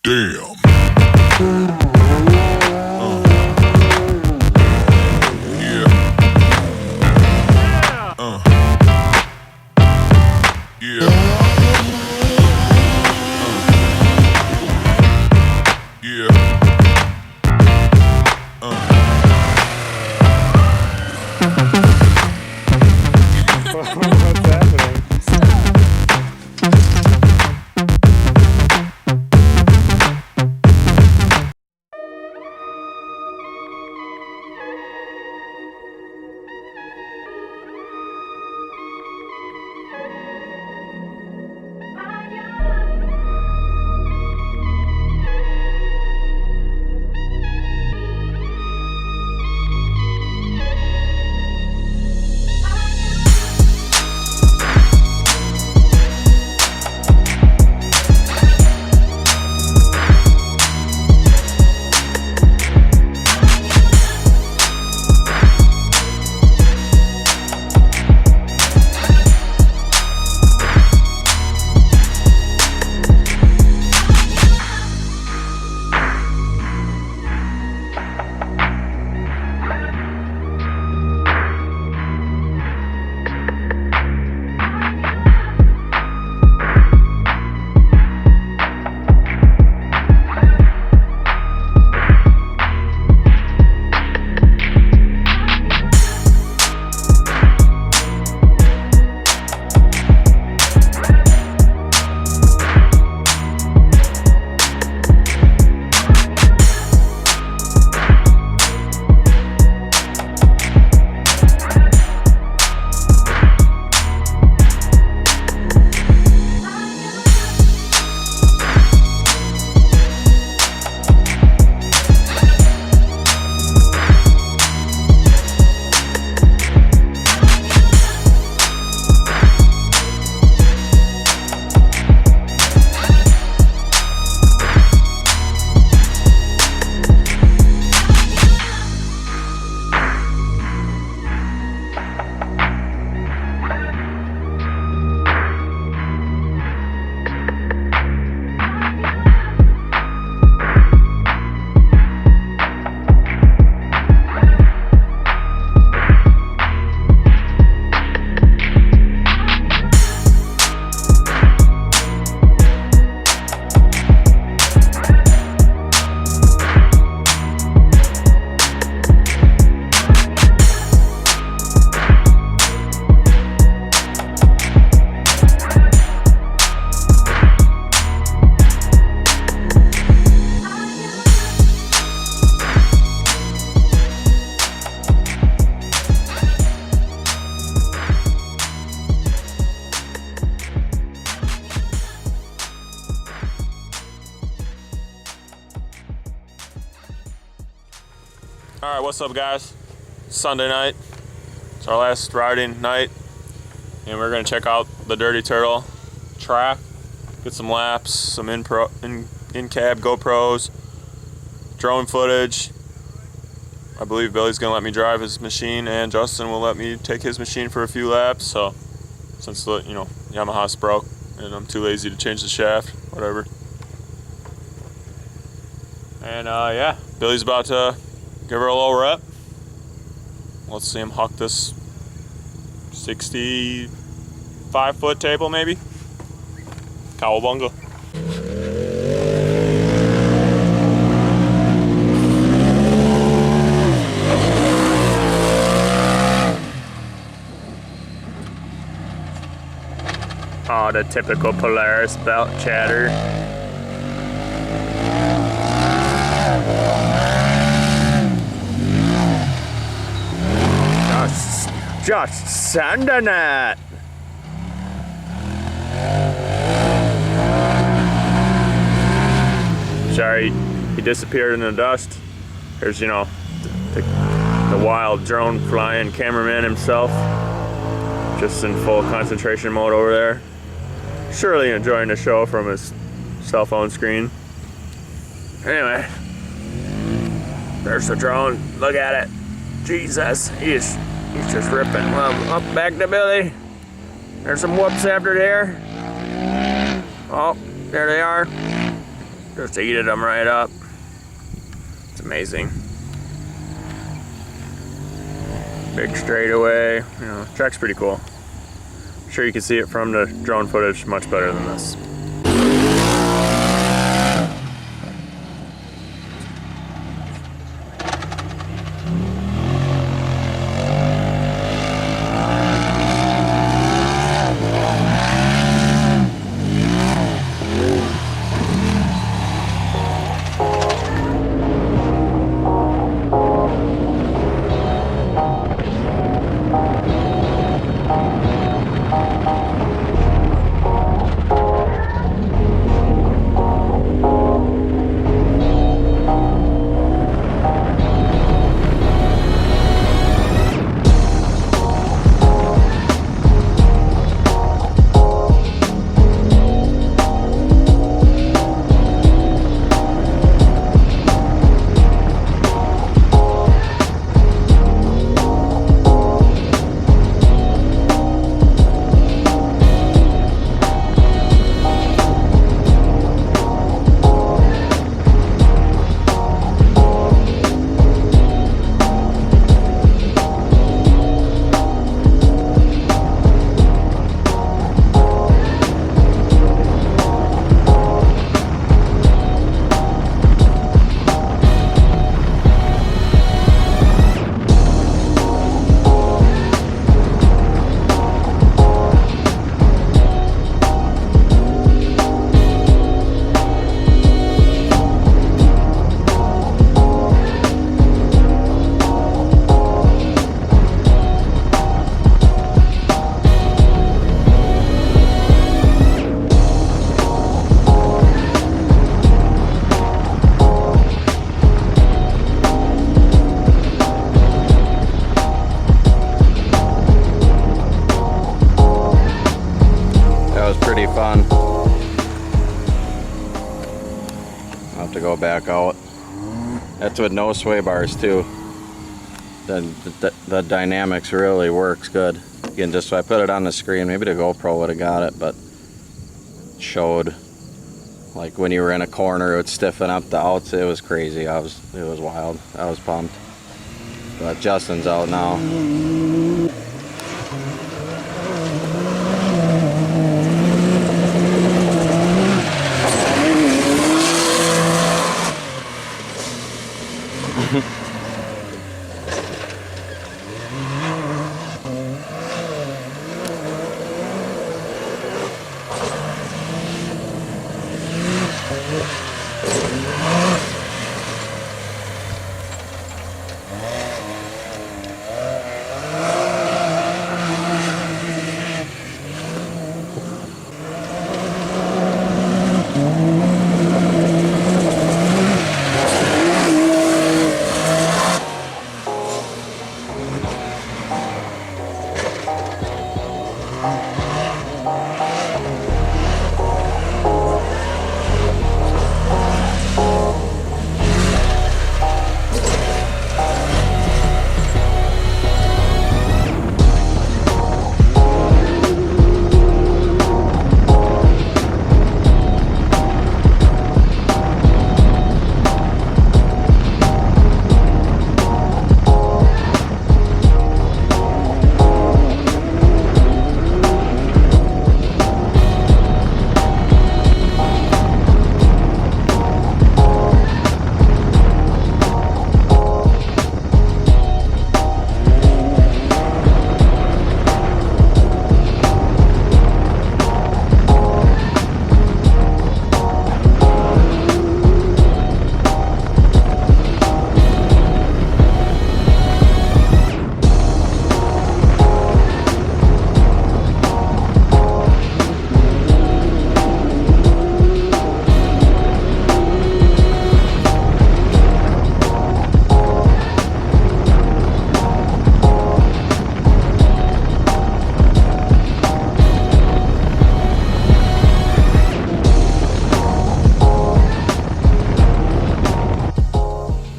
Damn. Yeah. Yeah. Yeah. What's happening? Alright, what's up guys? Sunday night. It's our last riding night. And we're going to check out the Dirty Turtle track. Get some laps, some in-cab GoPros, drone footage. I believe Billy's going to let me drive his machine and Justin will let me take his machine for a few laps. So, since the, Yamaha's broke and I'm too lazy to change the shaft, whatever. And yeah, Billy's about to give her a little rep. Let's see him huck this 65-foot table maybe. Cowabunga. Oh, the typical Polaris belt chatter. Just sending it. Sorry, he disappeared in the dust. There's, the wild drone flying cameraman himself, just in full concentration mode over there. Surely enjoying the show from his cell phone screen. Anyway, there's the drone. Look at it. Jesus, he's just ripping. Well, up back to Billy. There's some whoops after there. Oh, there they are. Just heated them right up. It's amazing. Big straightaway, you know, track's pretty cool. I'm sure you can see it from the drone footage much better than this. Fun. I'll have to go back out. That's with no sway bars too. The Dynamix really works good. Again, just so I put it on the screen, maybe the GoPro would have got it, but it showed like when you were in a corner it would stiffen up the outs. It was crazy. It was wild. I was pumped. But Justin's out now.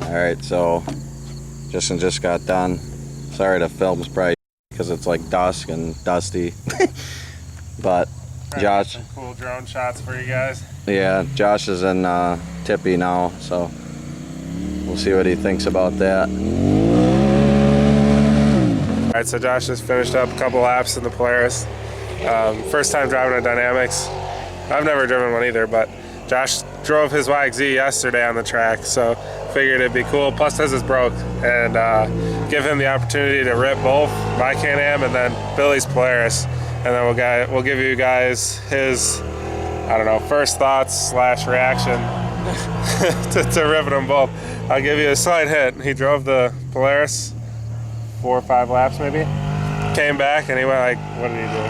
Alright, so Justin just got done. Sorry the film's bright because it's like dusk and dusty. But Trying Josh. to get some cool drone shots for you guys. Yeah, Josh is in Tippy now, so we'll see what he thinks about that. All right, so Josh just finished up a couple laps in the Polaris. First time driving a Dynamix. I've never driven one either, but Josh drove his YXZ yesterday on the track, so figured it'd be cool. Plus his is broke, and give him the opportunity to rip both my Can-Am and then Billy's Polaris, and then we'll give you guys his, I don't know, first thoughts / reaction to ripping them both. I'll give you a slight hint. He drove the Polaris 4 or 5 laps maybe, came back and he went like, what did he do?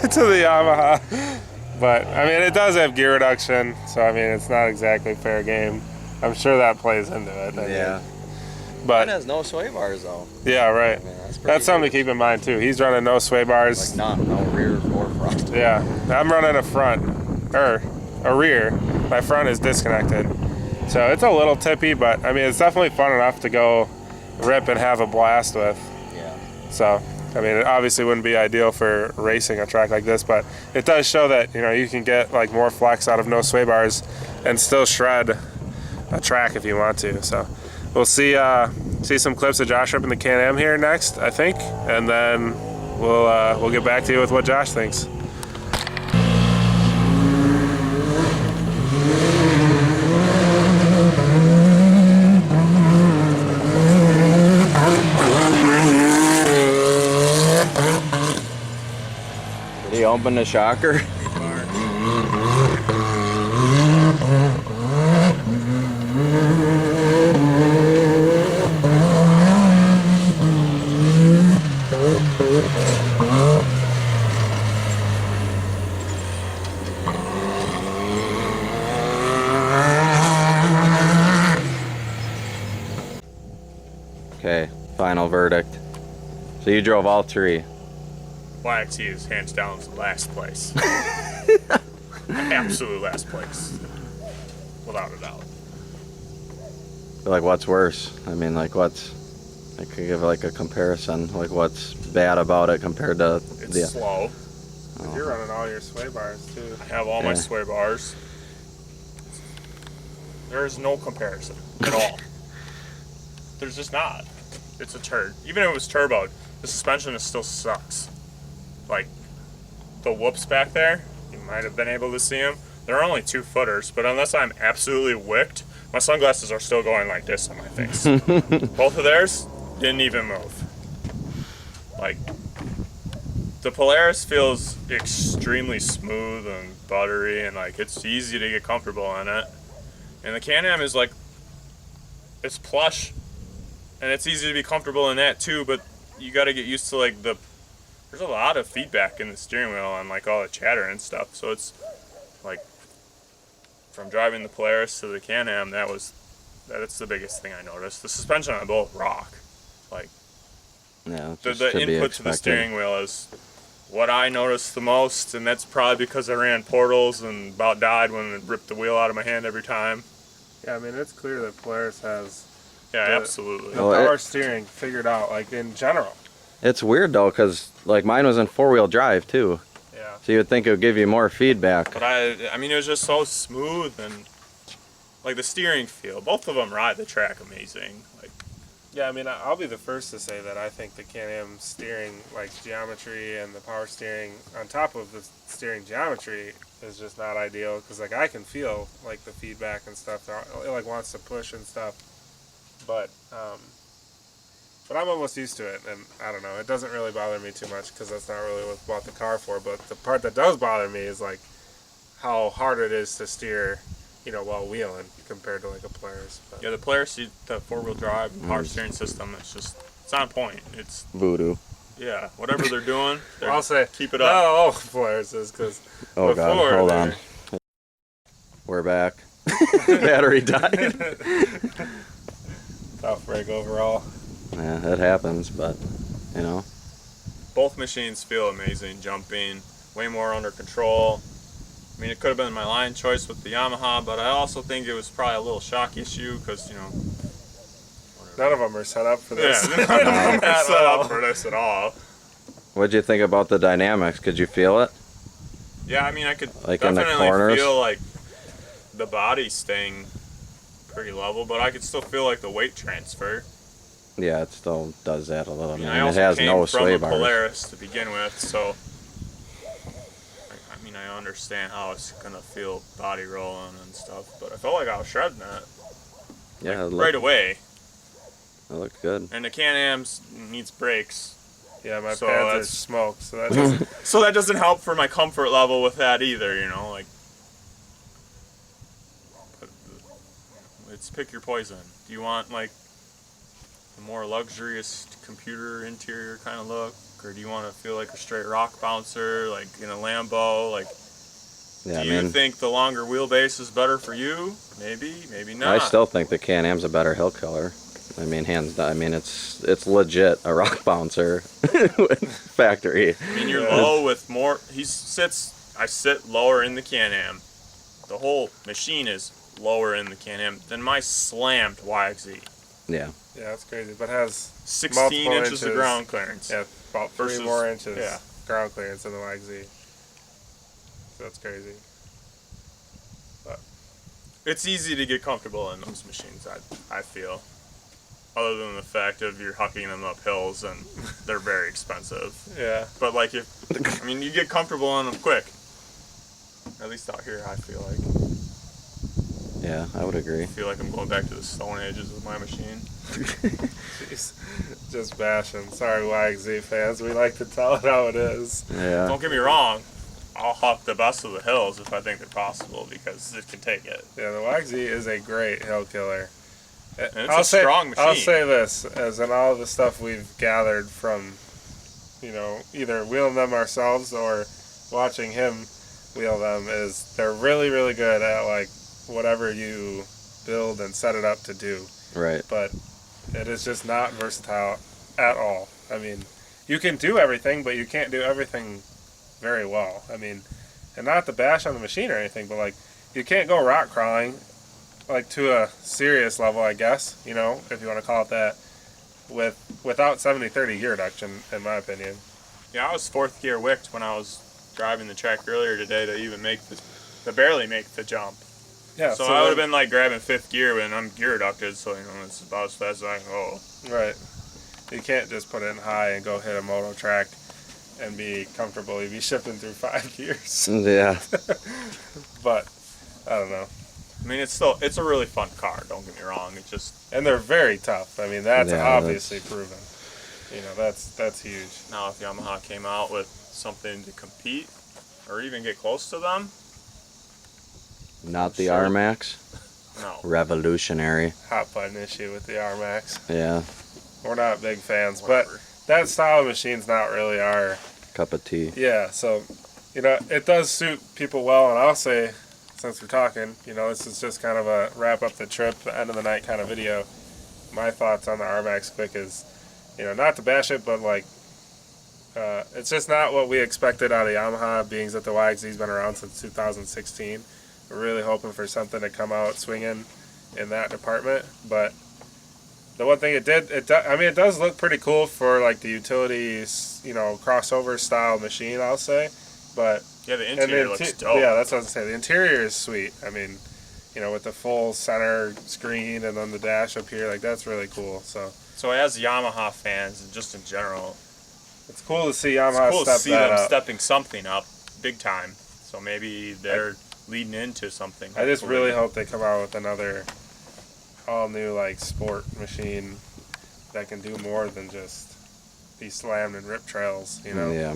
To the Yamaha. But I mean, it does have gear reduction, so I mean, it's not exactly fair game. I'm sure that plays into it. Yeah. But Mine has no sway bars though. yeah, right. I mean, That's something to keep in mind too. He's running no sway bars. Like no rear or front. Yeah, I'm running a front, or a rear. My front is disconnected. So it's a little tippy, but I mean, it's definitely fun enough to go rip and have a blast with. Yeah. So, I mean, it obviously wouldn't be ideal for racing a track like this, but it does show that, you know, you can get like more flex out of no sway bars and still shred a track if you want to. So we'll see some clips of Josh ripping the Can-Am here next, I think, and then we'll get back to you with what Josh thinks. Did he open the shocker? Okay, final verdict. So you drove all 3. YXZ is hands down last place. Absolute last place. Without a doubt. Like, what's worse? I mean, like, what's... I could give like a comparison. Like, what's bad about it compared to It's the... slow. You're running all your sway bars too. I have all my Yeah. sway bars. There is no comparison at all. There's just not. It's a turd. Even if it was turboed, the suspension still sucks. Like, the whoops back there, you might have been able to see them. They're only 2 footers, but unless I'm absolutely wicked, my sunglasses are still going like this on my face. Both of theirs didn't even move. Like, the Polaris feels extremely smooth and buttery, and like it's easy to get comfortable in it. And the Can-Am is like, it's plush, and it's easy to be comfortable in that too, but you gotta get used to like there's a lot of feedback in the steering wheel and like all the chatter and stuff. So it's like, from driving the Polaris to the Can-Am, that's the biggest thing I noticed. The suspension on both rock. Like, Yeah, the input to the steering wheel is what I noticed the most, and that's probably because I ran portals and about died when it ripped the wheel out of my hand every time. Yeah, I mean, it's clear that Polaris has Yeah, the absolutely. power steering figured out, like in general. It's weird though, because like mine was in 4-wheel drive too. Yeah. So you would think it would give you more feedback. But I mean, it was just so smooth, and like the steering feel. Both of them ride the track amazing. Like, Yeah, I mean, I'll be the first to say that I think the Can-Am steering, like geometry and the power steering on top of the steering geometry is just not ideal, because like I can feel like the feedback and stuff. It like wants to push and stuff, but I'm almost used to it, and I don't know. It doesn't really bother me too much because that's not really what I bought the car for. But the part that does bother me is like how hard it is to steer, you know, while wheeling compared to like a Polaris. But yeah, the Polaris, the 4-wheel drive power steering system, it's on point. It's Voodoo. yeah, whatever they're doing, I'll say keep it up. not all Polaris is, because Oh god, before hold on. We're back. Battery died. Tough break overall. Yeah, it happens, but you know. Both machines feel amazing, jumping, way more under control. I mean, it could have been my line choice with the Yamaha, but I also think it was probably a little shock issue because, you know, None of them are set up for this. yeah, none of them are set up for this at all. What'd you think about the Dynamix? Could you feel it? Yeah, I mean, I could Like in the definitely corners? feel like the body staying pretty level, but I could still feel like the weight transfer. Yeah, it still does that a little. I mean, I I mean, it also has came no from sway a bars. Polaris to begin with, so I mean, I understand how it's gonna feel body rolling and stuff, but I felt like I was shredding that Yeah, it right away. looked good. And the Can-Am's needs brakes, Yeah, my So pads are that's- smoked, so that doesn't. so that doesn't help for my comfort level with that either. You know, like it's pick your poison. Do you want like a more luxurious computer interior kind of look, or do you want to feel like a straight rock bouncer, like in a Lambo? Like, Yeah, do I you mean, think the longer wheelbase is better for you? Maybe, maybe not. I still think the Can-Am's a better hill killer. I mean, hands down. I mean, it's legit a rock bouncer factory. I mean, you're low with more. I sit lower in the Can-Am. The whole machine is lower in the Can-Am than my slammed YXZ. Yeah. Yeah, that's crazy. But it has 16 multiple inches of ground clearance. Yeah, about 3 Versus- more inches yeah. ground clearance in the YXZ. So that's crazy. It's easy to get comfortable in those machines, I feel. Other than the fact of you're hucking them up hills and they're very expensive. Yeah. But like you get comfortable in them quick. At least out here, I feel like. Yeah, I would agree. I feel like I'm going back to the Stone Ages with my machine. Jeez. Just bashing. Sorry, YXZ fans. We like to tell it how it is. Yeah. Don't get me wrong. I'll huck the best of the hills if I think they're possible because it can take it. Yeah, the YXZ is a great hill killer. And it's a strong machine. I'll say this, as in all the stuff we've gathered from, either wheeling them ourselves or watching him wheel them, is they're really, really good at like whatever you build and set it up to do. Right. But it is just not versatile at all. I mean, you can do everything, but you can't do everything very well. I mean, and not to bash on the machine or anything, but like you can't go rock crawling like to a serious level, I guess, if you want to call it that, without 70-30 gear reduction, in my opinion. Yeah, I was fourth gear wicked when I was driving the track earlier today to even to barely make the jump. Yeah. So I would have been like grabbing fifth gear when I'm gear reducted, so it's about as fast as I can go. Right. You can't just put it in high and go hit a moto track and be comfortable. You'd be shifting through 5 gears. Yeah. But I don't know. I mean, it's a really fun car. Don't get me wrong. It just And they're very tough. I mean, that's Yeah, obviously proven. That's huge. now if Yamaha came out with something to compete or even get close to them, Not the Sure. R-Max. no. Revolutionary. Hot button issue with the R-Max. Yeah. We're not big fans, Whatever. but that style of machine's not really our. Cup of tea. Yeah, so it does suit people well, and I'll say, since we're talking, this is just kind of a wrap up the trip, end of the night kind of video. My thoughts on the R-Max Quick is, not to bash it, but like, it's just not what we expected out of Yamaha, being that the YXZ's been around since 2016. We're really hoping for something to come out swinging in that department, but the one thing it does look pretty cool for like the utilities, crossover style machine, I'll say, but Yeah, the interior looks dope. yeah, that's what I was saying. The interior is sweet. I mean, with the full center screen and then the dash up here, like that's really cool. So as Yamaha fans and just in general, it's cool to see Yamaha it's cool to step see that them up. stepping something up big time. So maybe they're leading into something. I just hopefully. really hope they come out with another all new like sport machine that can do more than just be slammed and rip trails. Yeah.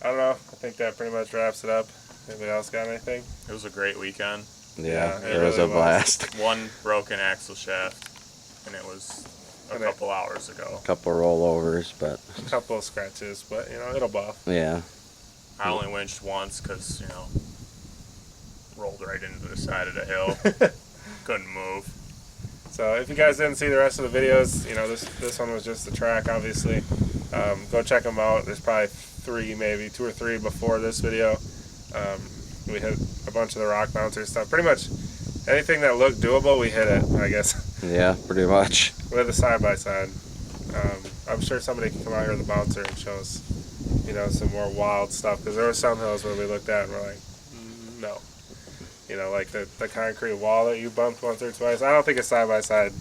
I don't know. I think that pretty much wraps it up. Anybody else got anything? It was a great weekend. Yeah. it It was really a blast. One broken axle shaft, and it was a And couple hours ago. Couple rollovers, but A couple of scratches, but it'll buff. yeah. I only winched once because, rolled right into the side of the hill. Couldn't move. So if you guys didn't see the rest of the videos, this one was just the track, obviously. Go check them out. There's probably maybe 2 or 3 before this video. We hit a bunch of the rock bouncer stuff. Pretty much anything that looked doable, we hit it, I guess, Yeah, pretty much. with a side-by-side. I'm sure somebody can come out here with a bouncer and show us, you know, some more wild stuff. Because there were some hills where we looked at and we're like, no. You know, like the concrete wall that you bumped once or twice. I don't think it's side by side.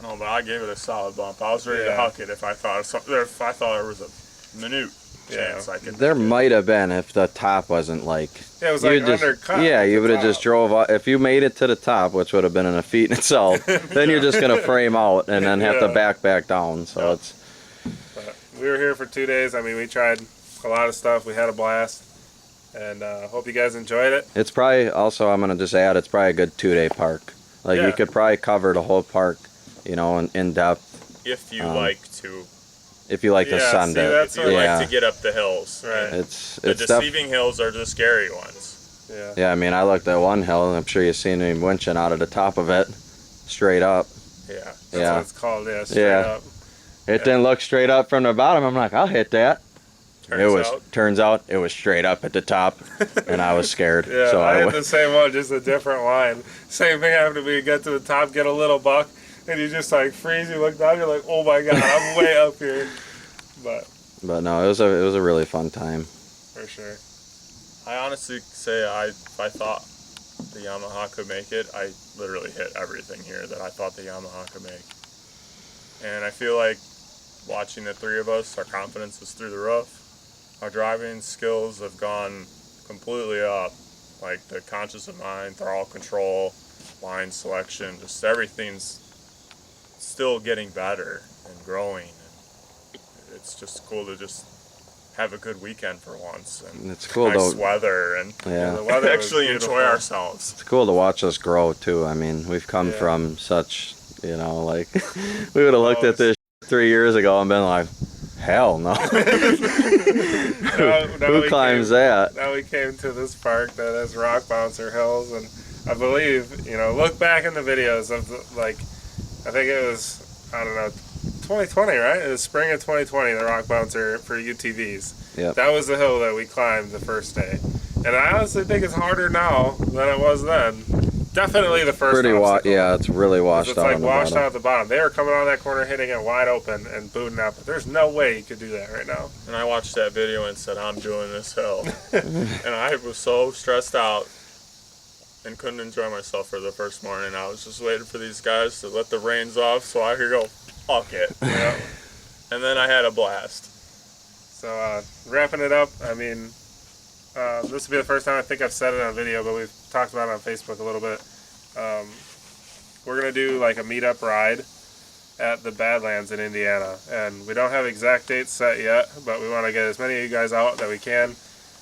No, but I gave it a solid bump. I was ready to huck it if I thought there was a minute chance I could. There might have been if the top wasn't like. Yeah, it was like undercut. Yeah, you would have just drove out. If you made it to the top, which would have been in a feat in itself, then you're just gonna frame out and then have to back down. So it's. But we were here for 2 days. I mean, we tried a lot of stuff. We had a blast, and hope you guys enjoyed it. It's probably also, I'm gonna just add, it's probably a good 2-day park. Like you could probably cover the whole park, you know, in depth. If you like to. If you like to send it. If you like to get up the hills. Right. It's the deceiving hills are the scary ones. Yeah. Yeah, I mean, I looked at one hill, and I'm sure you've seen me winching out of the top of it, straight up. Yeah. That's what it's called, straight up. It didn't look straight up from the bottom. I'm like, I'll hit that. Turns out it was straight up at the top, and I was scared. Yeah, so I had the same one, just a different line. Same thing happened to me. You get to the top, get a little buck, and you just like freeze. You look down, you're like, oh my god, I'm way up here. But no, it was a really fun time. For sure. I honestly say if I thought the Yamaha could make it, I literally hit everything here that I thought the Yamaha could make. And I feel like watching the three of us, our confidence is through the roof. Our driving skills have gone completely up. Like the conscious of mind, throttle control, line selection, just everything's still getting better and growing. And it's just cool to just have a good weekend for once. And it's cool nice weather and the weather actually enjoy ourselves. It's cool to watch us grow too. I mean, we've come from such, you know, like we would have looked at this 3 years ago and been like, hell no. Who climbs that? Now we came to this park that has rock bouncer hills, and I believe, you know, look back in the videos of I think it was, I don't know, 2020, right? It was spring of 2020, the rock bouncer for UTVs. Yep. That was the hill that we climbed the first day. And I honestly think it's harder now than it was then. Definitely the first obstacle. Yeah, it's really washed out. It's like washed out at the bottom. They were coming out of that corner, hitting it wide open and booting out. But there's no way you could do that right now. And I watched that video and said, I'm doing this hill. And I was so stressed out and couldn't enjoy myself for the first morning. I was just waiting for these guys to let the reins off so I could go, fuck it. Yeah. And then I had a blast. So wrapping it up, I mean, this will be the first time I think I've said it on a video, but we've talked about it on Facebook a little bit. We're going to do like a meetup ride at the Badlands in Indiana. And we don't have exact dates set yet, but we want to get as many of you guys out that we can.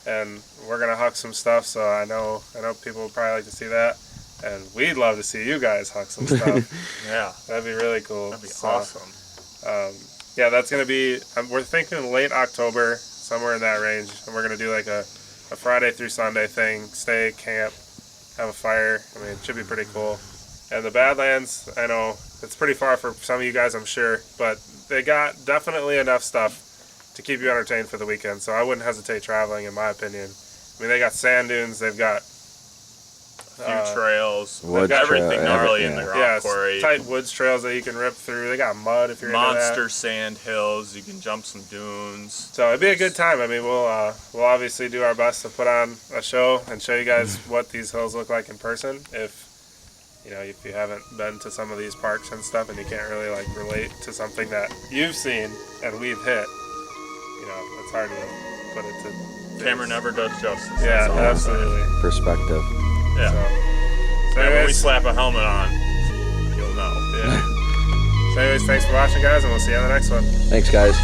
And we're going to huck some stuff, so I know people would probably like to see that. And we'd love to see you guys huck some stuff. Yeah. That'd be really cool. That'd be awesome. Yeah, that's going to be, we're thinking late October, somewhere in that range. And we're going to do like a Friday through Sunday thing, stay, camp, have a fire. I mean, it should be pretty cool. And the Badlands, I know it's pretty far for some of you guys, I'm sure, but they got definitely enough stuff to keep you entertained for the weekend. So I wouldn't hesitate traveling, in my opinion. I mean, they got sand dunes, they've got a few trails, wood everything gnarly in the rock quarry. Tight woods trails that you can rip through. They got mud if you're into that. Monster sand hills, you can jump some dunes. So it'd be a good time. I mean, we'll obviously do our best to put on a show and show you guys what these hills look like in person. If you haven't been to some of these parks and stuff, and you can't really like relate to something that you've seen and we've hit, it's hard to put it to. Camera never does justice. Yeah, absolutely. Perspective. Yeah. So when we slap a helmet on, you'll know. Yeah. So anyways, thanks for watching, guys, and we'll see you on the next one. Thanks, guys.